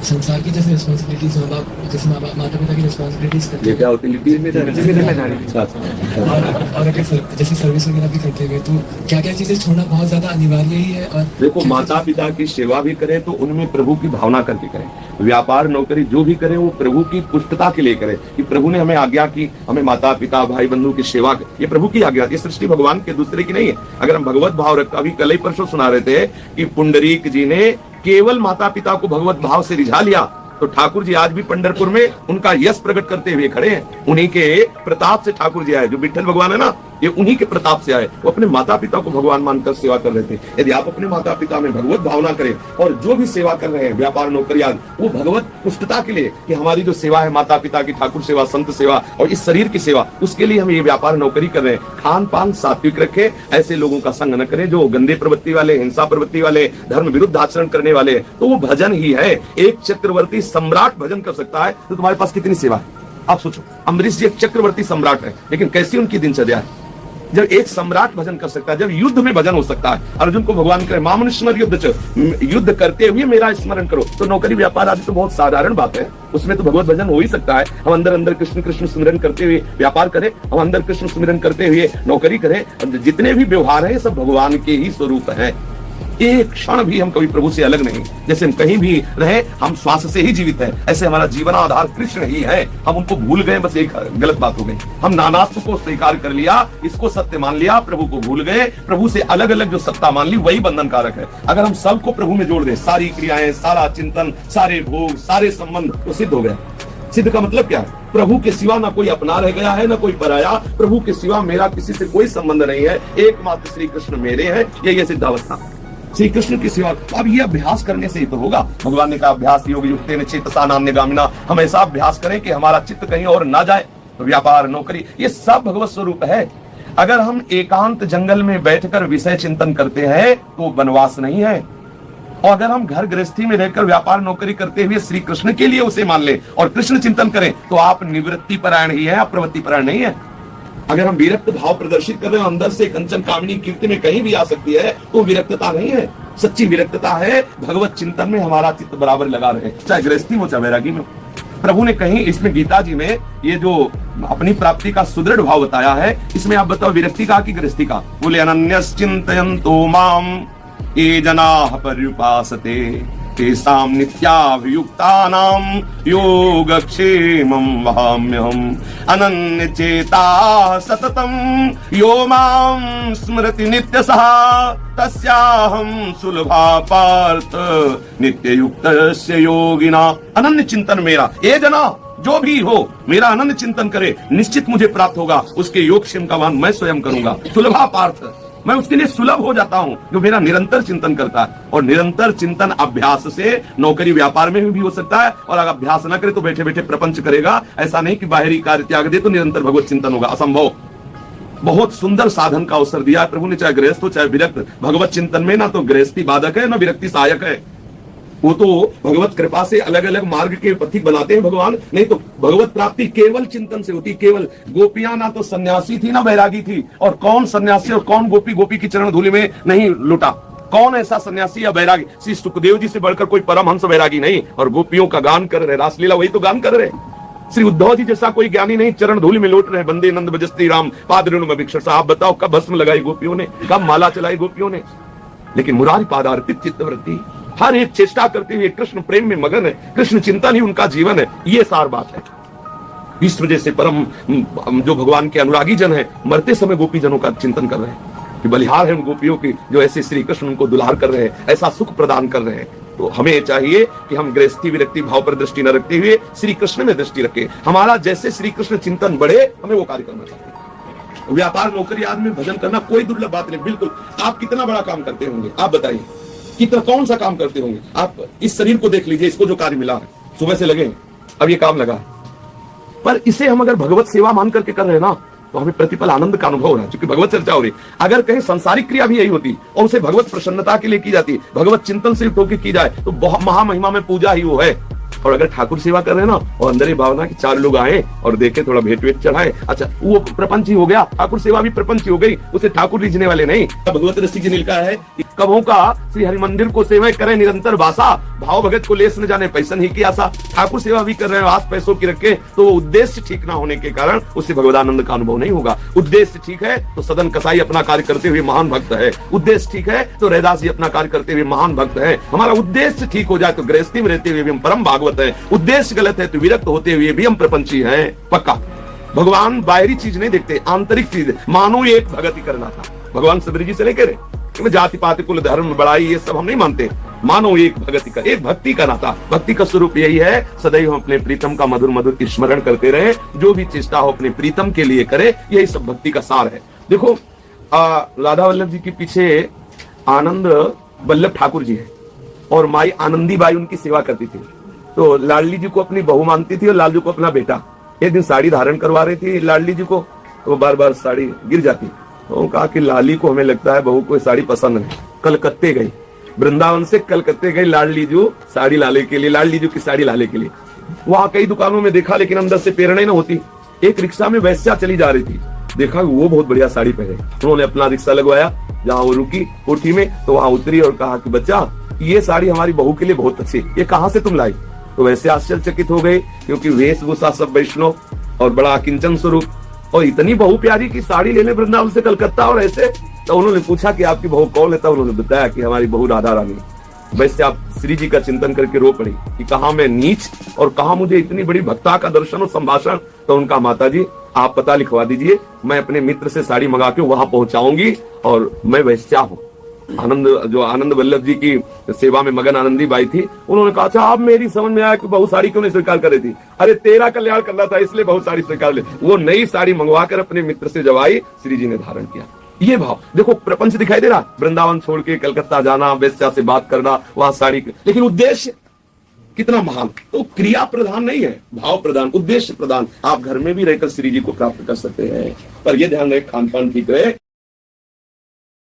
संसार की जैसे रिस्पॉन्सिबिलिटीज माँ बाप, जैसे माता पिता की रिस्पॉन्सिबिलिटीज करते ये क्या होती है? जिम्मेदारी। और अगर जैसे सर्विस वगैरह भी करते हुए तो क्या क्या चीजें छोड़ना बहुत ज्यादा अनिवार्य ही है। और देखो, माता पिता की सेवा भी करें तो उनमें प्रभु की भावना करके करें। व्यापार नौकरी जो भी करें वो प्रभु की पुष्टता के लिए करें कि प्रभु ने हमें आज्ञा की, हमें माता पिता भाई बंधु की सेवा, ये प्रभु की आज्ञा, ये सृष्टि भगवान के दूसरे की नहीं है। अगर हम भगवत भाव रखते, अभी कल ही परसों सुना रहे थे कि पुंडरीक जी ने केवल माता पिता को भगवत भाव से रिझा लिया, तो ठाकुर जी आज भी पंढरपुर में उनका यश प्रकट करते हुए खड़े हैं। उन्हीं के प्रताप से ठाकुर जी आए, जो विठ्ठल भगवान है ना, ये उन्हीं के प्रताप से आए। वो अपने माता पिता को भगवान मानकर सेवा कर रहे थे। यदि आप अपने माता पिता में भगवत भावना करें और जो भी सेवा कर रहे हैं, व्यापार नौकरी आदि, वो भगवत पुष्टता के लिए कि हमारी जो सेवा है माता पिता की, ठाकुर सेवा, संत सेवा और इस शरीर की सेवा, उसके लिए हम ये व्यापार नौकरी कर रहे हैं। खान पान सात्विक रखें, ऐसे लोगों का संग न करें जो गंदे प्रवृत्ति वाले, हिंसा प्रवृत्ति वाले, धर्म विरुद्ध आचरण करने वाले। तो वो भजन ही है। एक चक्रवर्ती सम्राट भजन कर सकता है तो तुम्हारे पास कितनी सेवा है? आप सोचो, अम्बरीश जी एक चक्रवर्ती सम्राट है, लेकिन कैसी उनकी दिनचर्या है। जब एक सम्राट भजन कर सकता है, जब युद्ध में भजन हो सकता है, अर्जुन को भगवान करे मामनुष्मर युद्ध करते हुए मेरा स्मरण करो, तो नौकरी व्यापार आदि तो बहुत साधारण बात है, उसमें तो भगवत भजन हो ही सकता है। हम अंदर अंदर कृष्ण कृष्ण स्मरण करते हुए व्यापार करें, हम अंदर कृष्ण स्मरण करते हुए नौकरी करें। जितने भी व्यवहार है ये सब भगवान के ही स्वरूप है। एक क्षण भी हम कभी प्रभु से अलग नहीं। जैसे हम कहीं भी रहे, हम श्वास से ही जीवित है, ऐसे हमारा जीवन आधार कृष्ण ही है। हम उनको भूल गए, बस एक गलत बात हो गई। हम नानात्व को स्वीकार कर लिया, इसको सत्य मान लिया, प्रभु को भूल गए। प्रभु से अलग अलग जो सत्ता मान ली वही बंधन कारक है। अगर हम सबको प्रभु में जोड़ दें, सारी क्रियाएं, सारा चिंतन, सारे भोग, सारे संबंध, तो सिद्ध हो गया। सिद्ध का मतलब क्या है? प्रभु के सिवा ना कोई अपना रह गया है, ना कोई पराया। प्रभु के सिवा मेरा किसी से कोई संबंध नहीं है, एकमात्र श्री कृष्ण मेरे हैं। ये सिद्धावस्था श्री कृष्ण की सेवा। अब ये अभ्यास करने से ही तो होगा। भगवान ने कहा अभ्यास योग युक्तेन चेतसा नान्यगामिना। हम ऐसा अभ्यास करें कि हमारा चित्त कहीं और ना जाए। तो व्यापार नौकरी ये सब भगवत स्वरूप है। अगर हम एकांत जंगल में बैठकर विषय चिंतन करते हैं तो वनवास नहीं है, और अगर हम घर गृहस्थी में रहकर व्यापार नौकरी करते हुए श्री कृष्ण के लिए उसे मान ले और कृष्ण चिंतन करें तो आप निवृत्ति परायण ही है, आप प्रवृत्ति परायण नहीं है। अगर हम विरक्त भाव प्रदर्शित कर रहे हैं, अंदर से कंचन कामनी कीर्ति में कहीं भी आ सकती है, तो विरक्तता नहीं है। सच्ची विरक्तता है भगवत चिंतन में हमारा चित्त बराबर लगा रहे, चाहे गृहस्थी हो चाहे वैरागी में। प्रभु ने कहीं इसमें गीता जी में ये जो अपनी प्राप्ति का सुदृढ़ भाव बताया है, इसमें आप बताओ विरक्ति का कि गृहस्थी का? बोले अनन्यश्चिन्तयन्तो माम ये जनाः पर्युपासते तेषां नित्याभियुक्तानां योगक्षेमं वहाम्यहम्। अनन्यचेताः सततं यो मां स्मरति नित्यशः तस्याहं सुलभा पार्थ नित्ययुक्तस्य योगिना। अनन्य चिंतन मेरा, ये जना जो भी हो मेरा अनन्य चिंतन करे, निश्चित मुझे प्राप्त होगा। उसके योगक्षेम का वहन मैं स्वयं करूंगा। सुलभा पार्थ, मैं उसके लिए सुलभ हो जाता हूं जो मेरा निरंतर चिंतन करता है। और निरंतर चिंतन अभ्यास से नौकरी व्यापार में भी हो सकता है, और अगर अभ्यास न करे तो बैठे बैठे प्रपंच करेगा। ऐसा नहीं कि बाहरी कार्य त्याग दे तो निरंतर भगवत चिंतन होगा, असंभव। बहुत सुंदर साधन का अवसर दिया है प्रभु ने, चाहे गृहस्थ हो चाहे विरक्त। भगवत चिंतन में ना तो गृहस्थी बाधक है ना विरक्ति सहायक है। वो तो भगवत कृपा से अलग अलग मार्ग के पथिक बनाते हैं भगवान। नहीं तो भगवत प्राप्ति केवल चिंतन से होती। केवल गोपियां ना तो सन्यासी थी ना बैरागी थी, और कौन सन्यासी और कौन गोपी की चरण धूलि में नहीं लुटा? कौन ऐसा सन्यासी या बैरागी? श्री सुखदेव जी से बढ़कर कोई परमहंस बैरागी नहीं, और गोपियों का गान कर रहे, रासलीला वही तो गान कर रहे। श्री उद्धव जी जैसा कोई ज्ञानी नहीं, चरण धूलि में लौट रहे, बंदे नंद भजस्ती राम पाद रेणु भिक्षसा। आप बताओ कब भस्म लगाई गोपियों ने, कब माला चलाई गोपियों ने? लेकिन मुरारी पादार्पित चित्तवृत्ति, हर एक चेष्टा करते हुए कृष्ण प्रेम में मगन है, कृष्ण चिंतन ही उनका जीवन है। ये सार बात है। इस वजह से परम जो भगवान के अनुरागी जन है, मरते समय गोपी जनों का चिंतन कर रहे हैं कि बलिहार है उन गोपियों की जो ऐसे श्री कृष्ण उनको दुलार कर रहे हैं, ऐसा सुख प्रदान कर रहे हैं। तो हमें चाहिए कि हम गृहस्थी विरक्ति भाव पर दृष्टि न रखते हुए श्री कृष्ण में दृष्टि रखें। हमारा जैसे श्री कृष्ण चिंतन बढ़े, हमें वो कार्य करना चाहिए। व्यापार नौकरी आदि में भजन करना कोई दुर्लभ बात नहीं, बिल्कुल। आप कितना बड़ा काम करते होंगे, आप बताइए कितना, कौन सा काम करते होंगे? आप इस शरीर को देख लीजिए, इसको जो कार्य मिला है, सुबह से लगे, अब ये काम लगा, पर इसे हम अगर भगवत सेवा मान करके कर रहे हैं ना, तो हमें प्रतिपल आनंद का अनुभव हो रहा है, क्योंकि भगवत चर्चा हो रही। अगर कहीं सांसारिक क्रिया भी यही होती और उसे भगवत प्रसन्नता के लिए की जाती, भगवत चिंतन से युक्त होकर की जाए, तो महामहिमा में पूजा ही वो है। और अगर ठाकुर सेवा कर रहे हैं ना, और अंदर ही भावना कि 4 लोग आए और देखे, थोड़ा भेंट वेट चढ़ाए, अच्छा वो प्रपंच ही हो गया, ठाकुर सेवा भी प्रपंच हो गई, उसे ठाकुर रीझने वाले नहीं। भगवत रसिक जी ने लिखा है कि कबों का श्री हरि मंदिर को सेवा करे निरंतर वासा, भाव भगत को लेस न जाने पैसा नहीं की आशा। ठाकुर सेवा भी कर रहे हैं, आस पैसों की रखे, तो वो उद्देश्य ठीक ना होने के कारण उससे भगवदानंद का अनुभव नहीं होगा। उद्देश्य ठीक है तो सदन कसाई अपना कार्य करते हुए महान भक्त है, उद्देश्य ठीक है तो रैदास जी अपना कार्य करते हुए महान भक्त है। हमारा उद्देश्य ठीक हो जाए तो गृहस्थी में रहते हुए भी हम परम भागवत है, उद्देश्य गलत है तो विरक्त होते हुए भी हम प्रपंची हैं पक्का। भगवान बाहरी चीज नहीं देखते, आंतरिक चीज, मानो एक भगत ही करना था। भगवान सबरी जी से नहीं कह रहे जाति पाति कुल धर्म बड़ाई ये सब हम नहीं मानते, मानो एक भगति का, एक भक्ति का नाता। भक्ति का स्वरूप यही है सदैव हम अपने प्रीतम का मधुर मधुर स्मरण करते रहे, जो भी चेष्टा हो अपने प्रीतम के लिए करे, यही सब भक्ति का सार है। देखो राधा वल्लभ जी के पीछे आनंद वल्लभ ठाकुर जी है और माई आनंदी बाई उनकी सेवा करती थी। तो लाडली जी को अपनी बहू मानती थी और लालजू को अपना बेटा। एक दिन साड़ी धारण करवा रही थी लाडली जी को, तो बार बार साड़ी गिर जाती, तो कहा कि लाली को हमें लगता है बहू को साड़ी पसंद नहीं। कलकत्ते गई, वृंदावन से कलकत्ते गई लाडली जू साड़ी लाले के लिए, लाडली जू की साड़ी लाले के लिए। वहां कई दुकानों में देखा लेकिन अंदर से प्रेरणा ही न होती। एक रिक्शा में वैश्या चली जा रही थी, देखा वो बहुत बढ़िया साड़ी पहने, उन्होंने अपना रिक्शा लगवाया, जहाँ वो रुकी कोठी में तो वहां उतरी और कहा कि बच्चा ये साड़ी हमारी बहू के लिए बहुत अच्छी, ये कहाँ से तुम लाई? तो वैसे आश्चर्यचकित हो गए क्योंकि वेशभूषा सब वैष्णव और बड़ा किंचन स्वरूप, और इतनी बहु प्यारी की साड़ी लेने वृंदावन से कलकत्ता और ऐसे। तो उन्होंने पूछा कि आपकी बहू कौन है? तब उन्होंने बताया कि हमारी बहू राधा रानी। वैसे आप श्री जी का चिंतन करके रो पड़ी कि कहा मैं नीच और कहा मुझे इतनी बड़ी भक्ता का दर्शन और संभाषण। तो उनका माता जी आप पता लिखवा दीजिए, मैं अपने मित्र से साड़ी मंगा के वहां पहुंचाऊंगी और मैं वैश्या हूँ। आनंद वल्लभ जी की सेवा में मगन आनंदी बाई थी, उन्होंने कहा अच्छा अब मेरी समझ में आया कि बहु साड़ी क्यों नहीं स्वीकार कर रही थी। अरे तेरा कल्याण करना था इसलिए बहु साड़ी स्वीकार ले। वो नई साड़ी मंगवा कर अपने मित्र से जब आई, श्री जी ने धारण किया। ये भाव देखो, प्रपंच दिखाई दे रहा, वृंदावन छोड़ के कलकत्ता जाना, वेश्या से बात करना, वहां साड़ी, लेकिन उद्देश्य कितना महान। तो क्रिया प्रधान नहीं है, भाव प्रधान, उद्देश्य प्रधान। आप घर में भी रहकर श्री जी को प्राप्त कर सकते हैं, पर यह ध्यान रहे खान पान ठीक रहे।